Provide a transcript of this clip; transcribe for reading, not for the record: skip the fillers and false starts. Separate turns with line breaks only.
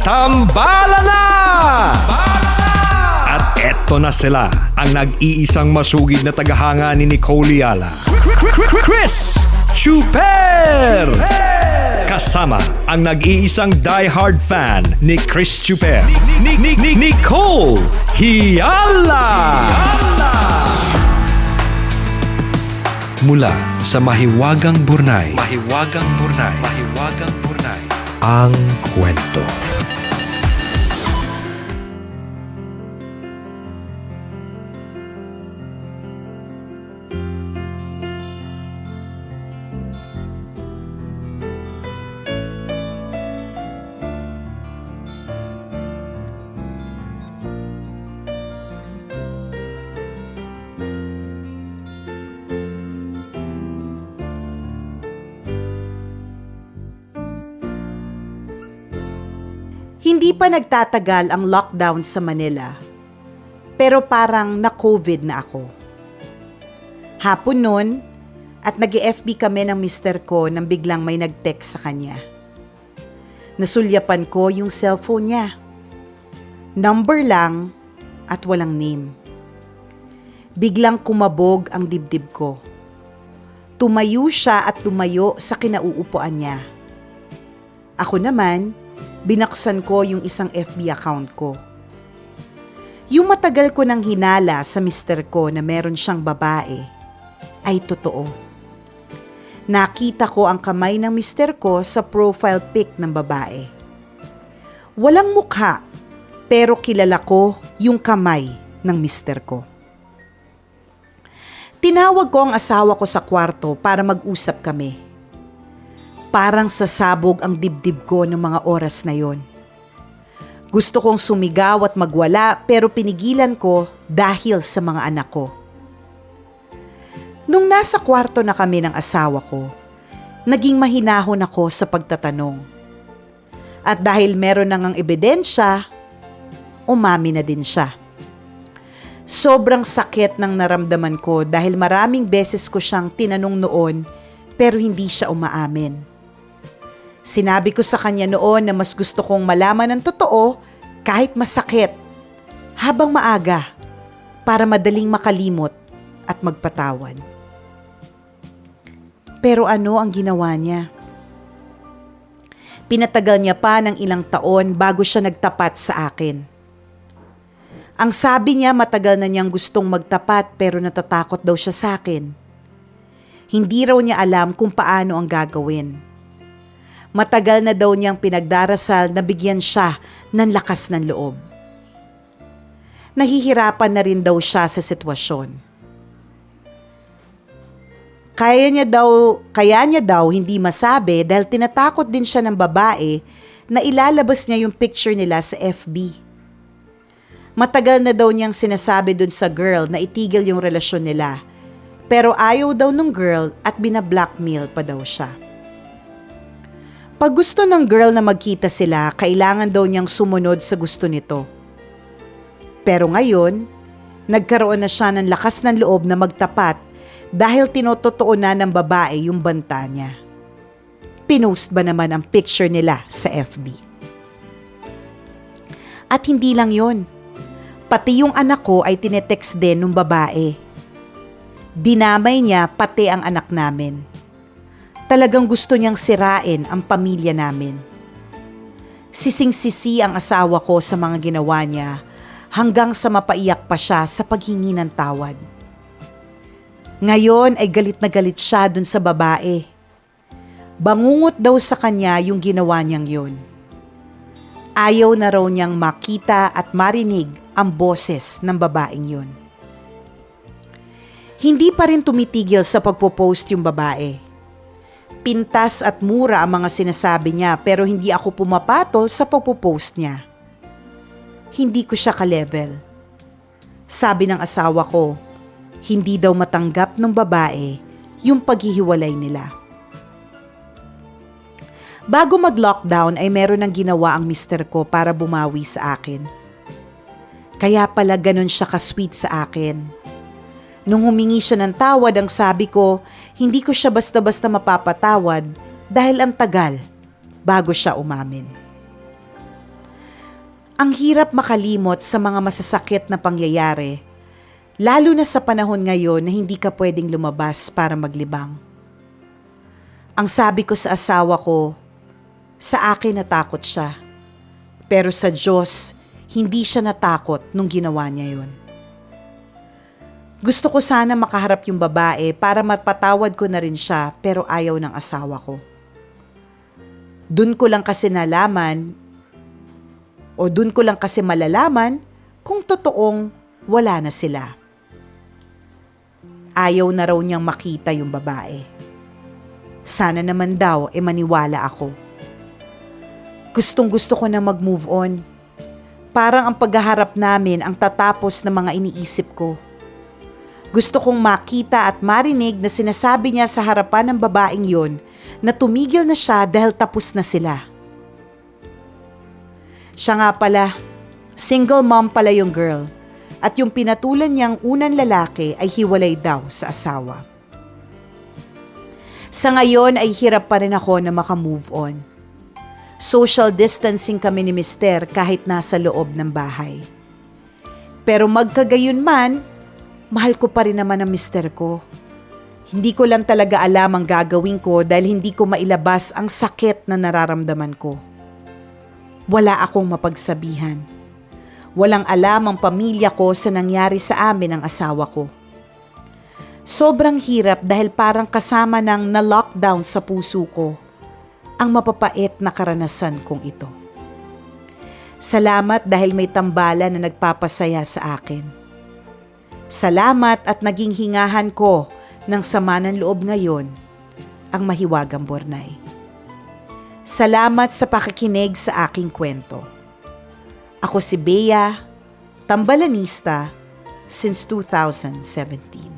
Tambala na! At eto na sila, ang nag-iisang masugid na tagahanga ni Nicole Yala. Chris Chuper! Kasama ang nag-iisang die-hard fan ni Chris Chuper, Nicole Yala! Mula sa Mahiwagang Burnay, ang kwento.
Hindi pa nagtatagal ang lockdown sa Manila, pero parang na-COVID na ako. Hapon noon, at nag-FB kami ng mister ko nang biglang may nag-text sa kanya. Nasulyapan ko yung cellphone niya. Number lang at walang name. Biglang kumabog ang dibdib ko. Tumayo siya at tumayo sa kinauupuan niya. Ako naman, binaksan ko yung isang FB account ko. Yung matagal ko nang hinala sa mister ko na meron siyang babae, ay totoo. Nakita ko ang kamay ng mister ko sa profile pic ng babae. Walang mukha, pero kilala ko yung kamay ng mister ko. Tinawag ko ang asawa ko sa kwarto para mag-usap kami. Parang sasabog ang dibdib ko ng mga oras na yon. Gusto kong sumigaw at magwala pero pinigilan ko dahil sa mga anak ko. Nung nasa kwarto na kami ng asawa ko, naging mahinahon ako sa pagtatanong. At dahil meron nang ang ebidensya, umami na din siya. Sobrang sakit ng naramdaman ko dahil maraming beses ko siyang tinanong noon pero hindi siya umaamin. Sinabi ko sa kanya noon na mas gusto kong malaman ng totoo kahit masakit habang maaga para madaling makalimot at magpatawad. Pero ano ang ginawa niya? Pinatagal niya pa ng ilang taon bago siya nagtapat sa akin. Ang sabi niya matagal na niyang gustong magtapat pero natatakot daw siya sa akin. Hindi raw niya alam kung paano ang gagawin. Matagal na daw niyang pinagdarasal na bigyan siya ng lakas ng loob. Nahihirapan na rin daw siya sa sitwasyon. Kaya niya daw hindi masabi dahil tinatakot din siya ng babae na ilalabas niya yung picture nila sa FB. Matagal na daw niyang sinasabi dun sa girl na itigil yung relasyon nila, pero ayaw daw nung girl at binablockmail pa daw siya. Pag gusto ng girl na magkita sila, kailangan daw niyang sumunod sa gusto nito. Pero ngayon, nagkaroon na siya ng lakas ng loob na magtapat dahil tinototoo na ng babae yung banta niya. Pinost ba naman ang picture nila sa FB? At hindi lang yon, pati yung anak ko ay tinetext din ng babae. Dinamay niya pati ang anak namin. Talagang gusto niyang sirain ang pamilya namin. Sising-sisi ang asawa ko sa mga ginawa niya hanggang sa mapaiyak pa siya sa paghingi ng tawad. Ngayon ay galit na galit siya dun sa babae. Bangungot daw sa kanya yung ginawa niyang yun. Ayaw na raw niyang makita at marinig ang boses ng babaeng yun. Hindi pa rin tumitigil sa pagpo-post yung babae. Pintas at mura ang mga sinasabi niya pero hindi ako pumapatol sa pagpo-post niya. Hindi ko siya ka-level. Sabi ng asawa ko, hindi daw matanggap ng babae yung paghihiwalay nila. Bago mag-lockdown ay meron ng ginawa ang mister ko para bumawi sa akin. Kaya pala ganun siya ka-sweet sa akin. Nung humingi siya ng tawad, ang sabi ko, hindi ko siya basta-basta mapapatawad dahil ang tagal bago siya umamin. Ang hirap makalimot sa mga masasakit na pangyayari, lalo na sa panahon ngayon na hindi ka pwedeng lumabas para maglibang. Ang sabi ko sa asawa ko, sa akin natakot siya. Pero sa Diyos, hindi siya natakot nung ginawa niya yun. Gusto ko sana makaharap yung babae para mapatawad ko na rin siya pero ayaw ng asawa ko. Dun ko lang kasi malalaman kung totoong wala na sila. Ayaw na raw niyang makita yung babae. Sana naman daw maniwala ako. Gustong-gusto ko na mag-move on. Parang ang paghaharap namin ang tatapos ng mga iniisip ko. Gusto kong makita at marinig na sinasabi niya sa harapan ng babaeng yon na tumigil na siya dahil tapos na sila. Siya nga pala, single mom pala yung girl at yung pinatulan niyang unang lalaki ay hiwalay daw sa asawa. Sa ngayon ay hirap pa rin ako na makamove on. Social distancing kami ni Mister kahit nasa loob ng bahay. Pero magkagayon man, mahal ko pa rin naman ang mister ko. Hindi ko lang talaga alam ang gagawin ko dahil hindi ko mailabas ang sakit na nararamdaman ko. Wala akong mapagsabihan. Walang alam ang pamilya ko sa nangyari sa amin ng asawa ko. Sobrang hirap dahil parang kasama ng na-lockdown sa puso ko ang mapapait na karanasan kong ito. Salamat dahil may tambalan na nagpapasaya sa akin. Salamat at naging hingahan ko ng sama ng loob ngayon ang Mahiwagang Bornay. Salamat sa pakikinig sa aking kwento. Ako si Bea, tambalanista since 2017.